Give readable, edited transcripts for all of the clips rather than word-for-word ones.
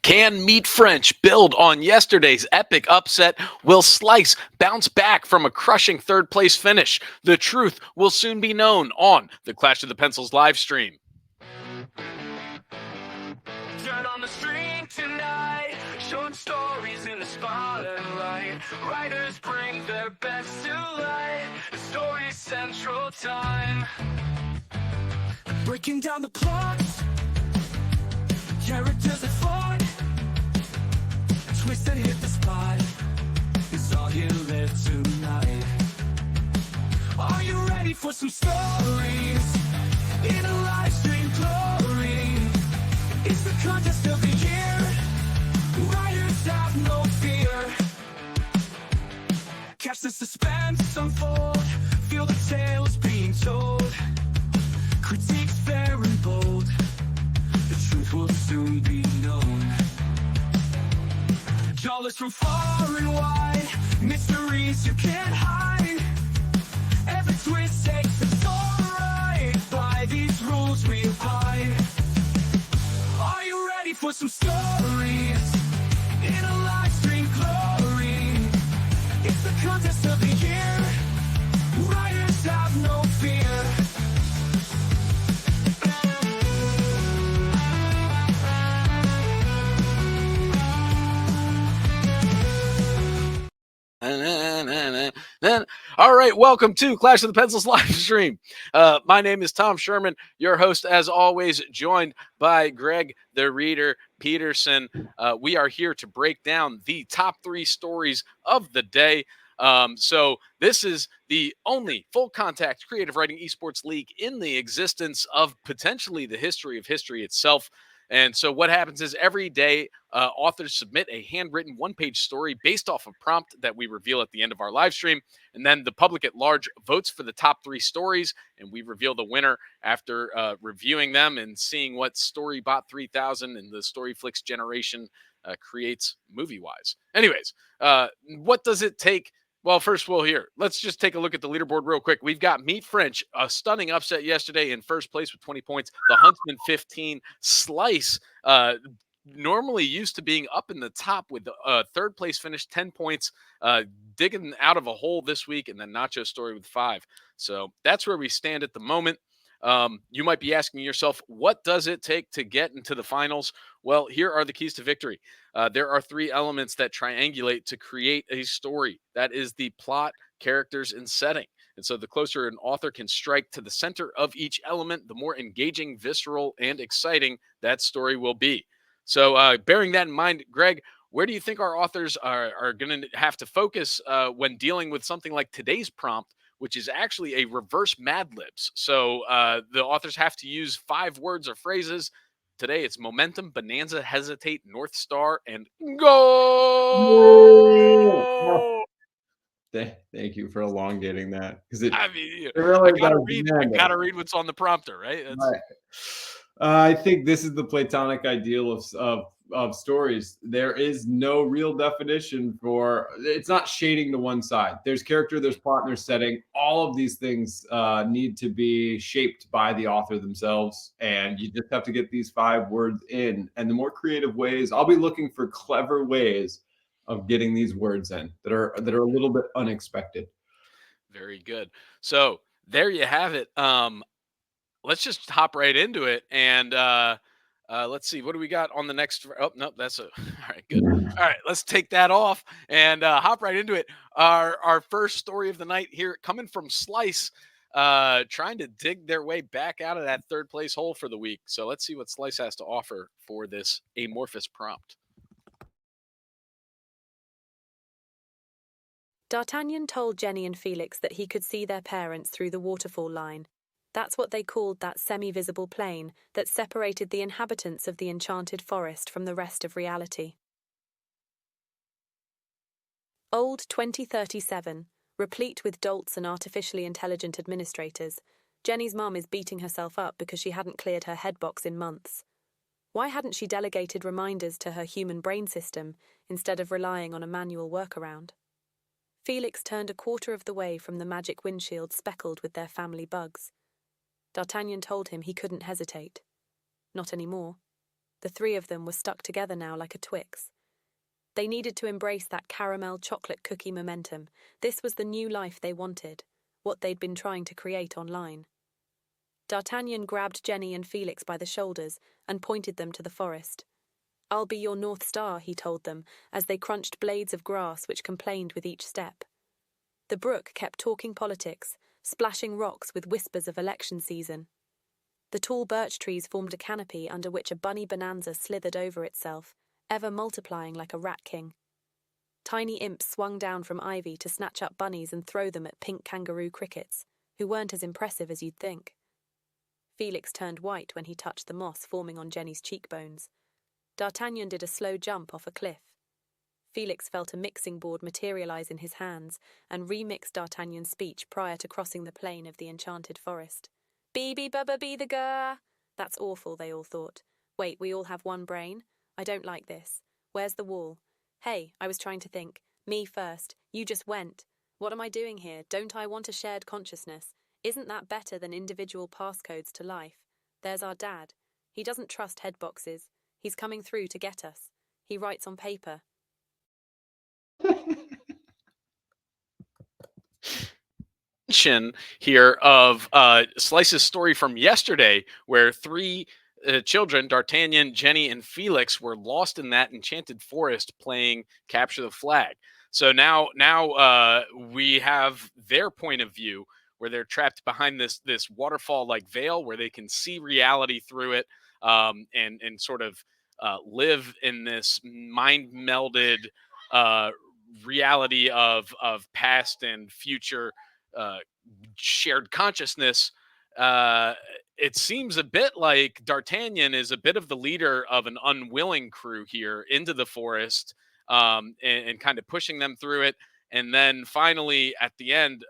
Can Meat French build on yesterday's epic upset? Will Slice bounce back from a crushing third place finish? The truth will soon be known on the Clash of the Pencils live stream. Turn on the stream tonight. Short stories in the spotlight. Writers bring their best to light. The story central time. Breaking down the plots. Characters that fought. Twist that hit the spot. It's all here live tonight. Are you ready for some stories? In a live stream glory. It's the contest of the year. Writers have no fear. Catch the suspense unfold. Feel the tales being told. Critiques fair and bold. The truth will soon be known. Jawless from far and wide. Mysteries you can't hide. Every twist takes the story right. By these rules we abide. Are you ready for some stories? In a live stream glory. It's the contest of the year. Writers have no fear. All right, welcome to Clash of the Pencils live stream. My name is Tom Sherman, your host, as always, joined by Greg the Reader Peterson. We are here to break down the top 3 stories of the day. So this is the only full contact creative writing esports league in the existence of potentially the history of history itself. And so what happens is every day authors submit a handwritten one-page story based off a prompt that we reveal at the end of our live stream. And then the public at large votes for the top 3 stories, and we reveal the winner after reviewing them and seeing what Storybot 3000 and the Storyflix generation creates movie-wise. Anyways, what does it take? Well, first, let's just take a look at the leaderboard real quick. We've got Meat French, a stunning upset yesterday in first place with 20 points. The Huntsman, 15. Slice, normally used to being up in the top with the third place finish, 10 points, digging out of a hole this week. And then Nacho Story with 5. So that's where we stand at the moment. You might be asking yourself, what does it take to get into the finals? Well, here are the keys to victory. There are 3 elements that triangulate to create a story. That is the plot, characters, and setting. And so the closer an author can strike to the center of each element, the more engaging, visceral, and exciting that story will be. So bearing that in mind, Greg, where do you think our authors are going to have to focus when dealing with something like today's prompt, which is actually a reverse Mad Libs? So the authors have to use 5 words or phrases. Today it's momentum, bonanza, hesitate, North Star, and go. Thank you for elongating that, because I mean, it really I gotta does gotta read what's on the prompter, right? Right. I think this is the Platonic ideal of stories. There is no real definition for it's not shading to one side. There's character, there's plot, there's setting. All of these things need to be shaped by the author themselves, and you just have to get these 5 words in. And the more creative ways, I'll be looking for clever ways of getting these words in that are a little bit unexpected. Very good. So there you have it. Let's just hop right into it. And let's see, what do we got on the next? Oh, no, that's all right. Good. All right, let's take that off and hop right into it. Our first story of the night here, coming from Slice, trying to dig their way back out of that third place hole for the week. So let's see what Slice has to offer for this amorphous prompt. D'Artagnan told Jenny and Felix that he could see their parents through the waterfall line. That's what they called that semi-visible plane that separated the inhabitants of the enchanted forest from the rest of reality. Old 2037, replete with dolts and artificially intelligent administrators, Jenny's mum is beating herself up because she hadn't cleared her headbox in months. Why hadn't she delegated reminders to her human brain system instead of relying on a manual workaround? Felix turned a quarter of the way from the magic windshield speckled with their family bugs. D'Artagnan told him he couldn't hesitate. Not anymore. The three of them were stuck together now like a Twix. They needed to embrace that caramel chocolate cookie momentum. This was the new life they wanted, what they'd been trying to create online. D'Artagnan grabbed Jenny and Felix by the shoulders and pointed them to the forest. "I'll be your North Star," he told them, as they crunched blades of grass which complained with each step. The brook kept talking politics, splashing rocks with whispers of election season. The tall birch trees formed a canopy under which a bunny bonanza slithered over itself, ever multiplying like a rat king. Tiny imps swung down from ivy to snatch up bunnies and throw them at pink kangaroo crickets, who weren't as impressive as you'd think. Felix turned white when he touched the moss forming on Jenny's cheekbones. D'Artagnan did a slow jump off a cliff. Felix felt a mixing board materialize in his hands and remixed D'Artagnan's speech prior to crossing the plain of the enchanted forest. "Bee bubba be the gur." That's awful, they all thought. Wait, we all have one brain? I don't like this. Where's the wall? Hey, I was trying to think. Me first. You just went. What am I doing here? Don't I want a shared consciousness? Isn't that better than individual passcodes to life? There's our dad. He doesn't trust headboxes. He's coming through to get us. He writes on paper. Here of Slice's story from yesterday, where three children, D'Artagnan, Jenny, and Felix, were lost in that enchanted forest playing capture the flag. So now we have their point of view, where they're trapped behind this waterfall-like veil, where they can see reality through it, and sort of live in this mind-melded reality of past and future shared consciousness. It seems a bit like D'Artagnan is a bit of the leader of an unwilling crew here into the forest, and kind of pushing them through it. And then finally, at the end,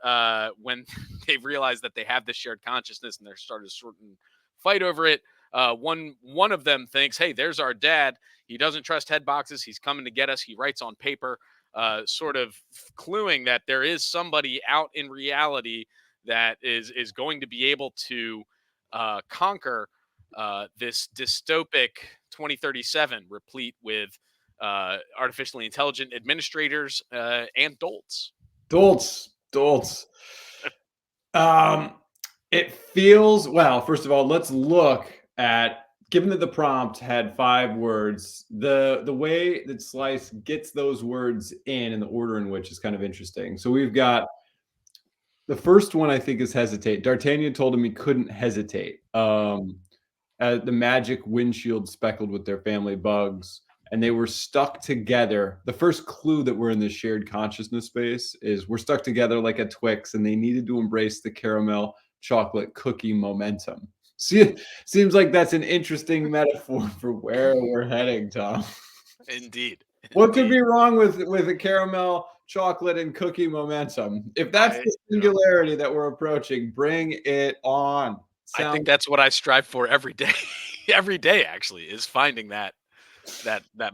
when they realize that they have this shared consciousness and they're starting to sort of fight over it, one of them thinks, "Hey, there's our dad. He doesn't trust head boxes. He's coming to get us." He writes on paper, sort of cluing that there is somebody out in reality that is going to be able to conquer this dystopic 2037, replete with artificially intelligent administrators and dolts. Dolts. It feels, well, first of all, let's look at, given that the prompt had 5 words, the way that Slice gets those words in and the order in which is kind of interesting. So we've got the first one, I think, is hesitate. D'Artagnan told him he couldn't hesitate. The magic windshield speckled with their family bugs, and they were stuck together. The first clue that we're in this shared consciousness space is we're stuck together like a Twix, and they needed to embrace the caramel chocolate cookie momentum. See, seems like that's an interesting metaphor for where we're heading, Tom. Indeed. What could be wrong with a caramel chocolate and cookie momentum? If that's the singularity that we're approaching, bring it on. I think that's what I strive for every day. Every day, actually, is finding that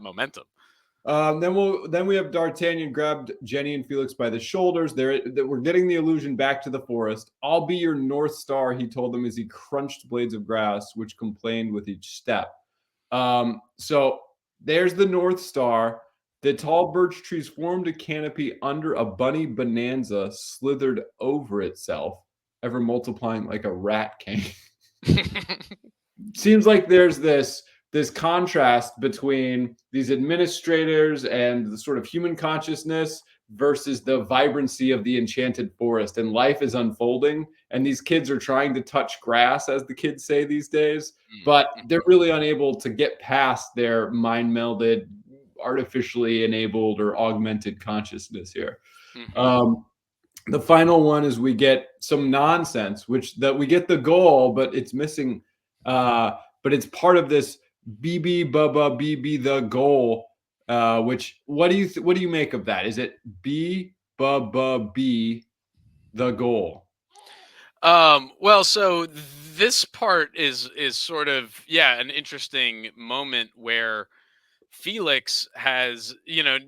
momentum. Then we have D'Artagnan grabbed Jenny and Felix by the shoulders. We're getting the illusion back to the forest. "I'll be your North Star," he told them as he crunched blades of grass, which complained with each step. So there's the North Star. The tall birch trees formed a canopy under a bunny bonanza slithered over itself, ever multiplying like a rat king. Seems like there's this contrast between these administrators and the sort of human consciousness versus the vibrancy of the enchanted forest, and life is unfolding, and these kids are trying to touch grass, as the kids say these days, but they're really unable to get past their mind melded, artificially enabled or augmented consciousness here. The final one is we get some nonsense, that we get the goal, but it's missing, but it's part of this BB Bubba BB the goal, which what do you make of that? Is it B Bubba B the goal? Well, so this part is sort of, an interesting moment where Felix has,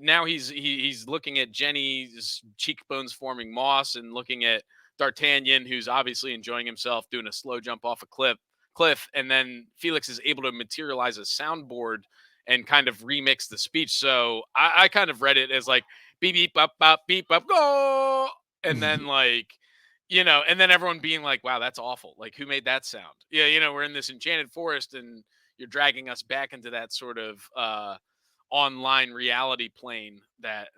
now he's looking at Jenny's cheekbones forming moss and looking at D'Artagnan, who's obviously enjoying himself doing a slow jump off a cliff, cliff, and then Felix is able to materialize a soundboard and kind of remix the speech. So I kind of read it as like beep beep up go, and then like and then everyone being like, wow, that's awful. Like, who made that sound? Yeah, we're in this enchanted forest, and you're dragging us back into that sort of online reality plane that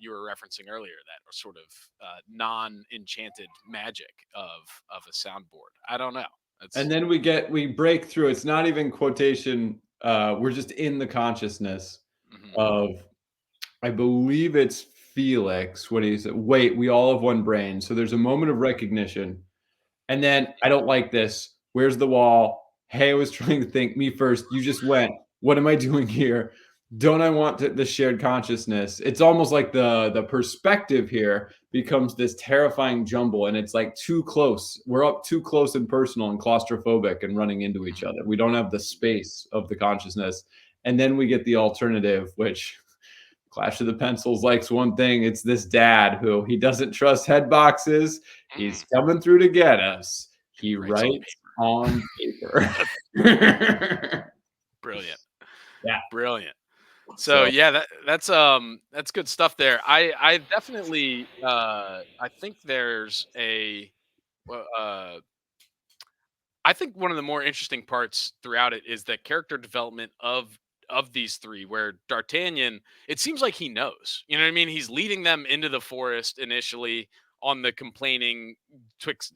you were referencing earlier, that sort of non-enchanted magic of a soundboard. I don't know. And That's then we break through. It's not even quotation. We're just in the consciousness mhm, of, I believe it's Felix when he said, "Wait, we all have one brain." So there's a moment of recognition, and then I don't like this. Where's the wall? Hey, I was trying to think. Me first. You just went. What am I doing here? Don't I want the shared consciousness? It's almost like the perspective here becomes this terrifying jumble, and it's like too close. We're up too close and personal and claustrophobic and running into each mhm. other. We don't have the space of the consciousness, and then we get the alternative, which Clash of the Pencils likes one thing. It's this dad who he doesn't trust head boxes. He's Mm. coming through to get us. And he He writes on writes on paper. brilliant, Yeah. brilliant. So So yeah, that's good stuff there. I definitely I think there's a well, I think one of the more interesting parts throughout it is the character development of these three, where D'Artagnan, it seems like he knows. You know what I mean? He's leading them into the forest initially on the complaining twixt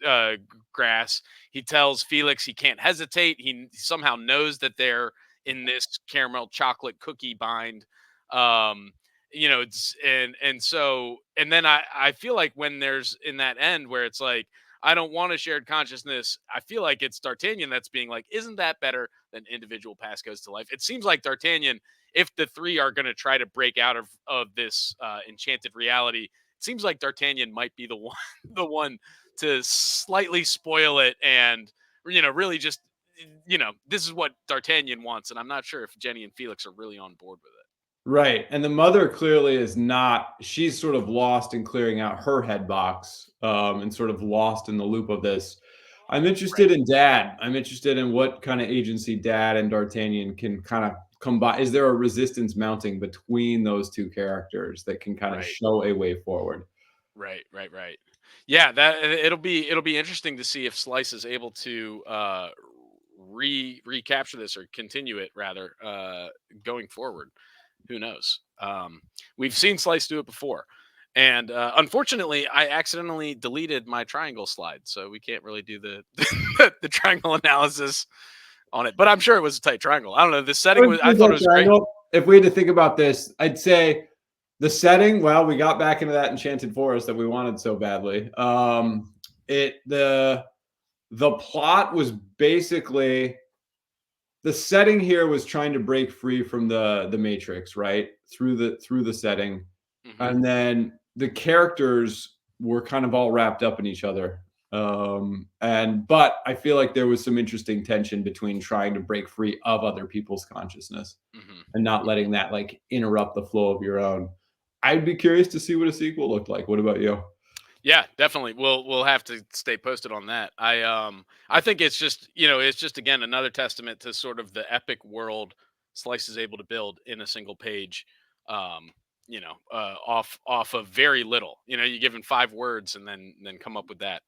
grass. He tells Felix he can't hesitate. He somehow knows that they're in this caramel chocolate cookie bind. Um, it's and so and then I feel like when there's in that end where it's like I don't want a shared consciousness. I feel like it's D'Artagnan that's being like, isn't that better than individual pass codes to life? It seems like D'Artagnan, if the three are going to try to break out of this enchanted reality, it seems like D'Artagnan might be the one the one to slightly spoil it and really just this is what D'Artagnan wants, and I'm not sure if Jenny and Felix are really on board with it. right, and the mother clearly is not. She's sort of lost in clearing out her head box, and sort of lost in the loop of this. I'm Right, interested in Dad. I'm interested in what kind of agency Dad and D'Artagnan can kind of combine. Is there a resistance mounting between those two characters that can kind of right. show a way forward? Right. Yeah, that it'll be interesting to see if Slice is able to recapture this or continue it rather going forward. Who knows? We've seen Slice do it before, and unfortunately, I accidentally deleted my triangle slide, so we can't really do the the triangle analysis on it. But I'm sure it was a tight triangle. I don't know. The setting was. I thought it was great. If we had to think about this, I'd say the setting. Well, we got back into that enchanted forest that we wanted so badly. It the plot was basically the setting here was trying to break free from the matrix, right? Through the setting. Hmm. And then the characters were kind of all wrapped up in each other. And but I feel like there was some interesting tension between trying to break free of other people's consciousness Hmm. and not letting that like interrupt the flow of your own. I'd be curious to see what a sequel looked like. What about you? Yeah, definitely. We'll have to stay posted on that. I think it's just it's just again another testament to sort of the epic world Slice is able to build in a single page. Off of very little. You give him 5 words and then come up with that.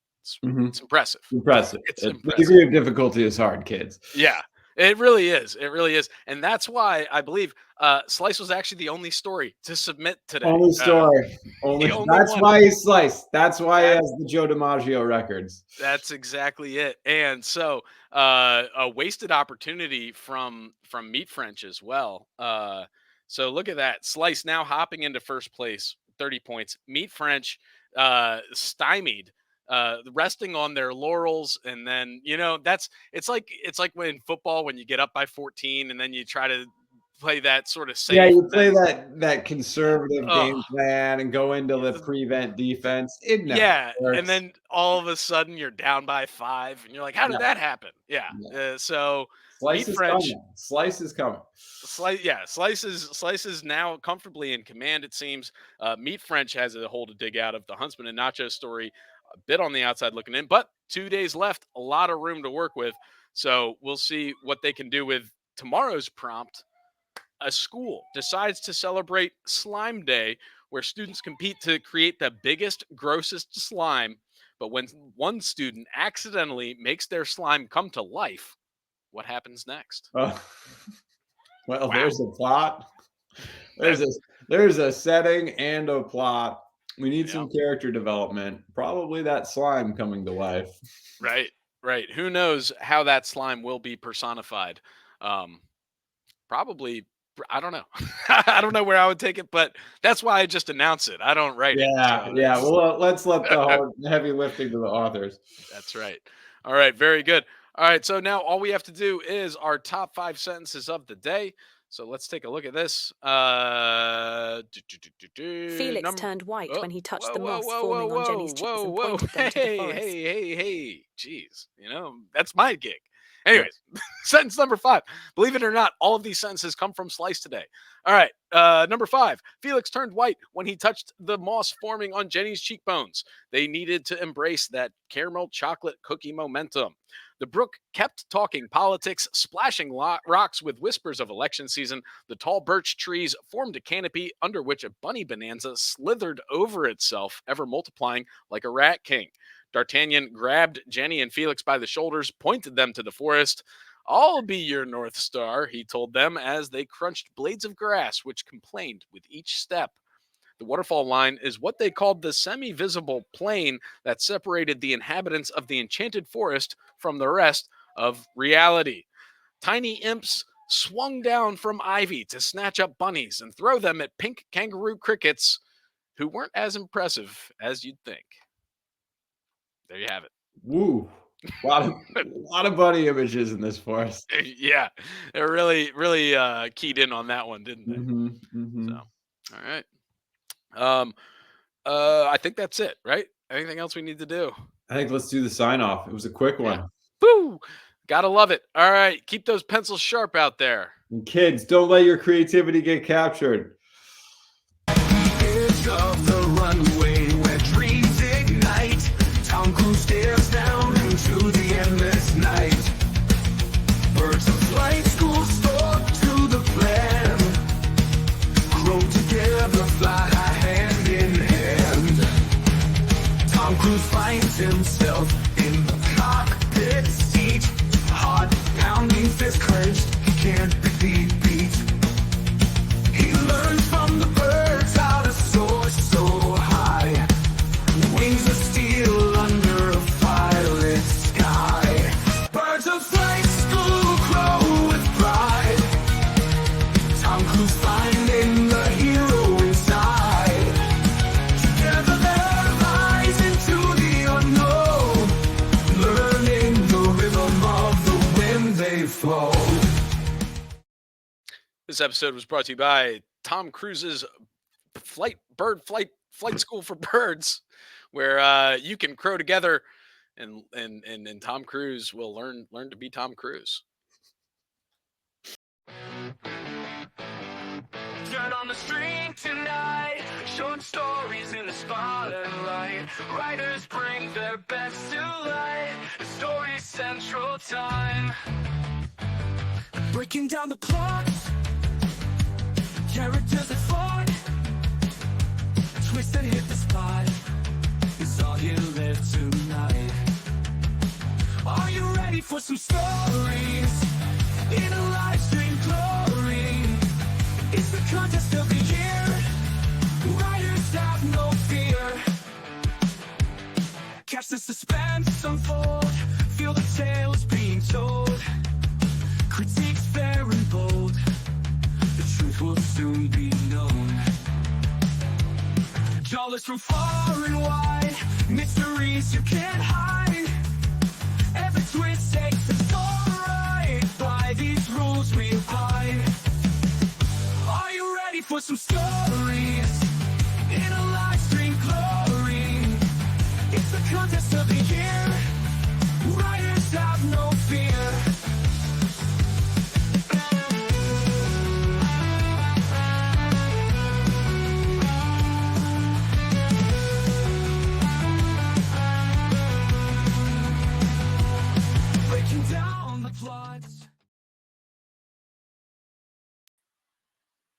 Mhm. It's impressive. Impressive. It's The impressive. degree of difficulty is hard, kids. Yeah, it really is. It really is, and that's why I believe Slice was actually the only story to submit today. Only story. The Only only that's one. why he's sliced. That's why he That has the Joe DiMaggio records. That's exactly it. And so a wasted opportunity from Meat French as well. So look at that. Slice now hopping into first place, 30 points. Meat French stymied. Resting on their laurels, and then it's like when football when you get up by 14 and then you try to play that sort of Yeah, safe you and play then that conservative oh game plan and go into the prevent defense. It never yeah, and works. then all of a sudden you're down by 5, and you're like, "How did No, that happen?" Yeah. no. So Slice Meat is French, coming. Slice is coming. Slices now comfortably in command. It seems. Meat French has a hole to dig out of the Huntsman and Nacho story. A bit on the outside looking in, but 2 days left. A lot of room to work with. So we'll see what they can do with tomorrow's prompt. A school decides to celebrate Slime Day, where students compete to create the biggest, grossest slime. But when one student accidentally makes their slime come to life, what happens next? Well, Wow. there's a plot. There's a setting and a plot. We need some character development. Probably that slime coming to life. Right. Who knows how that slime will be personified? Probably, I don't know. I don't know where I would take it, but that's why I just announce it. I don't write it. So Yeah. Well, let's let the heavy lifting to the authors. That's right. All right. Very good. All right. So now all we have to do is our top 5 sentences of the day. So let's take a look at this. Felix turned white when he touched the moss forming on Jenny's cheeks and pointed them to the forest. Hey. Jeez. That's my gig. Anyways, sentence number 5. Believe it or not, all of these sentences come from Slice today. All right. Number 5. Felix turned white when he touched the moss forming on Jenny's cheekbones. They needed to embrace that caramel chocolate cookie momentum. The brook kept talking politics, splashing rocks with whispers of election season. The tall birch trees formed a canopy under which a bunny bonanza slithered over itself, ever multiplying like a rat king. D'Artagnan grabbed Jenny and Felix by the shoulders, pointed them to the forest. I'll be your North Star, he told them as they crunched blades of grass, which complained with each step. The waterfall line is what they called the semi-visible plain that separated the inhabitants of the enchanted forest from the rest of reality. Tiny imps swung down from ivy to snatch up bunnies and throw them at pink kangaroo crickets, who weren't as impressive as you'd think. There you have it. Woo. A lot of bunny images in this forest. Yeah, they're really keyed in on that one, didn't they? Mm-hmm. So, all right. I think that's it, right? Anything else we need to do? I think let's do the sign off. It was a quick one. Woo! Gotta love it. All right, keep those pencils sharp out there. And kids, don't let your creativity get captured. Edge of the runway where dreams ignite. Tom Cruise stares down into the endless night. Birds of flight school stuck to the plan. Grow together, fly high hand in hand. Tom Cruise finds himself in the cockpit seat. Heart pounding, fist clenched, he can't be beat. He learns from the birds how to soar so high. Wings of steel under a firelit sky. Birds of flight school grow with pride. Tom Cruise finding the hero inside. Together their rise into the unknown, learning the rhythm of the wind they flow. This episode was brought to you by Tom Cruise's flight school for birds, where you can crow together, and Tom Cruise will learn to be Tom Cruise. Turn on the street tonight. Short stories in the spotlight. Writers bring their best to light. The Story Central time. Breaking down the plot. Characters that fought. Twist that hit the spot. It's all you live tonight. Are you ready for some stories? In a live stream glory. It's the contest of the year. Writers have no fear. Catch the suspense unfold. Feel the tales being told. Critiques fair and bold. The truth will soon be known. Jawless from far and wide. Mysteries you can't hide. Every twist takes the story right. By these rules we abide. Are you ready for some stories?